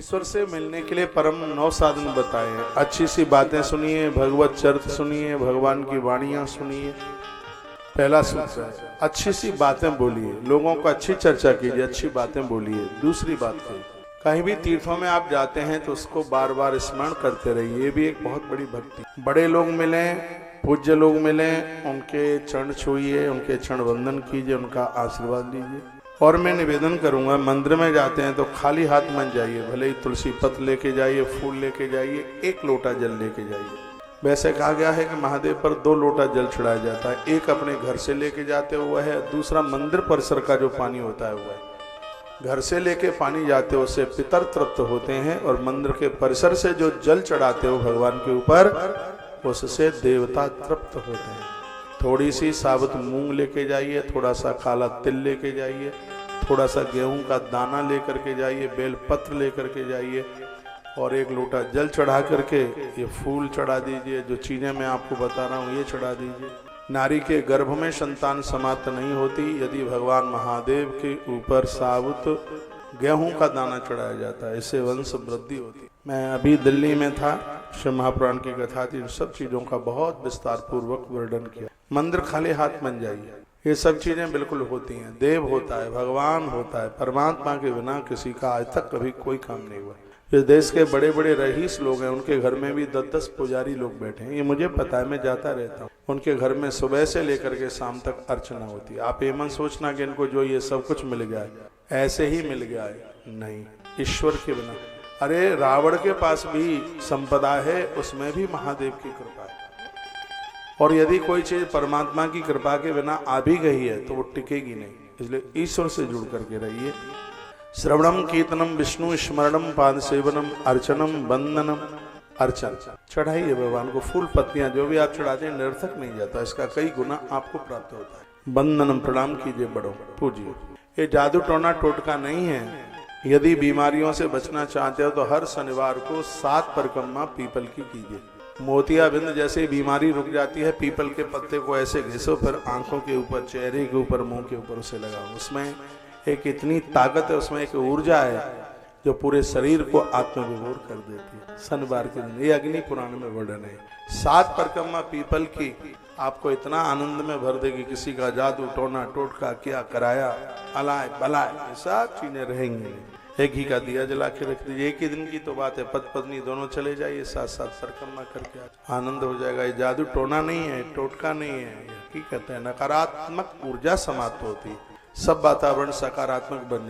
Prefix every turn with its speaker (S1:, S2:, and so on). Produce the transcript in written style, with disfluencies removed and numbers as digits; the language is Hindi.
S1: ईश्वर से मिलने के लिए परम 9 साधन बताए हैं। अच्छी सी बातें सुनिए, भगवत चरित्र सुनिए, भगवान की वाणियां सुनिए। पहला सूत्र है अच्छी सी बातें बोलिए, लोगों को अच्छी चर्चा कीजिए, अच्छी बातें बोलिए। दूसरी बात है कहीं भी तीर्थों में आप जाते हैं तो उसको बार बार स्मरण करते रहिए, ये भी एक बहुत बड़ी भक्ति। बड़े लोग मिलें, पूज्य लोग मिलें, उनके चरण छूइए, उनके चरण वंदन कीजिए, उनका आशीर्वाद लीजिए। और मैं निवेदन करूंगा, मंदिर में जाते हैं तो खाली हाथ मत जाइए, भले ही तुलसी पत्र लेके जाइए, फूल लेके जाइए, 1 लोटा जल लेके जाइए। वैसे कहा गया है कि महादेव पर 2 लोटा जल चढ़ाया जाता है, एक अपने घर से लेके जाते हुआ है, दूसरा मंदिर परिसर का जो पानी होता है वह है। घर से लेके पानी जाते हो उससे पितर तृप्त होते हैं, और मंदिर के परिसर से जो जल चढ़ाते हो भगवान के ऊपर उससे देवता तृप्त होते हैं। थोड़ी सी साबुत मूंग लेके जाइए, थोड़ा सा काला तिल लेके जाइए, थोड़ा सा गेहूं का दाना लेकर के जाइए, बेल पत्र लेकर के जाइए, और 1 लोटा जल चढ़ा करके ये फूल चढ़ा दीजिए। जो चीजें मैं आपको बता रहा हूँ ये चढ़ा दीजिए। नारी के गर्भ में संतान समाप्त नहीं होती यदि भगवान महादेव के ऊपर साबुत गेहूं का दाना चढ़ाया जाता है, इससे वंश वृद्धि होती। मैं अभी दिल्ली में था, शिव महापुराण की कथा थी, इन सब चीजों का बहुत विस्तार पूर्वक वर्णन किया। मंदिर खाली हाथ बन जाइए, ये सब चीजें बिल्कुल होती हैं। देव होता है, भगवान होता है, परमात्मा के बिना किसी का आज तक कभी कोई काम नहीं हुआ। इस देश के बड़े बड़े रईस लोग हैं, उनके घर में भी 10-10 पुजारी लोग बैठे हैं, ये मुझे पता है, मैं जाता रहता हूँ। उनके घर में सुबह से लेकर के शाम तक अर्चना होती है। आप ये मन सोचना कि इनको जो ये सब कुछ मिल गया है, ऐसे ही मिल गया है, नहीं, ईश्वर के बिना। अरे रावण के पास भी संपदा है, उसमें भी महादेव की कृपा है। और यदि कोई चीज परमात्मा की कृपा के बिना आ भी गई है तो वो टिकेगी नहीं, इसलिए ईश्वर से जुड़ करके रहिए। श्रवणम कीर्तनम विष्णु स्मरणम पाद सेवनम अर्चनम वंदनम। अर्चन चढ़ाइए भगवान को, फूल पत्तियां जो भी आप चढ़ाते हैं निरर्थक नहीं जाता, इसका कई गुना आपको प्राप्त होता है। वंदनम प्रणाम कीजिए, बड़ों पूजिए। ये जादू टोना टोटका नहीं है। यदि बीमारियों से बचना चाहते हो तो हर शनिवार को 7 परिक्रमा पीपल की कीजिए। मोतियाबिंद जैसे बीमारी रुक जाती है, पीपल के पत्ते को ऐसे घिसो, फिर आंखों के ऊपर, चेहरे के ऊपर, मुंह के ऊपर उसे लगाओ। उसमें एक इतनी ताकत है, उसमें एक ऊर्जा है जो पूरे शरीर को आत्मविभोर कर देती है। शनिवार के दिन ये अग्नि पुराण में वर्णन है। 7 परिक्रमा पीपल की आपको इतना आनंद में भर देगी, किसी का जादू टोना टोटका क्या कराया, अलाय बलाय, ये सब चीजें रहेंगी। एक ही का दिया जला के रख दीजिए, एक ही दिन की तो बात है, पति पत्नी दोनों चले जाइए, 7-7 परिक्रमा करके आनंद हो जाएगा। ये जादू टोना नहीं है, टोटका नहीं है, ये कहते हैं नकारात्मक ऊर्जा समाप्त होती है, सब वातावरण सकारात्मक बन जाता है।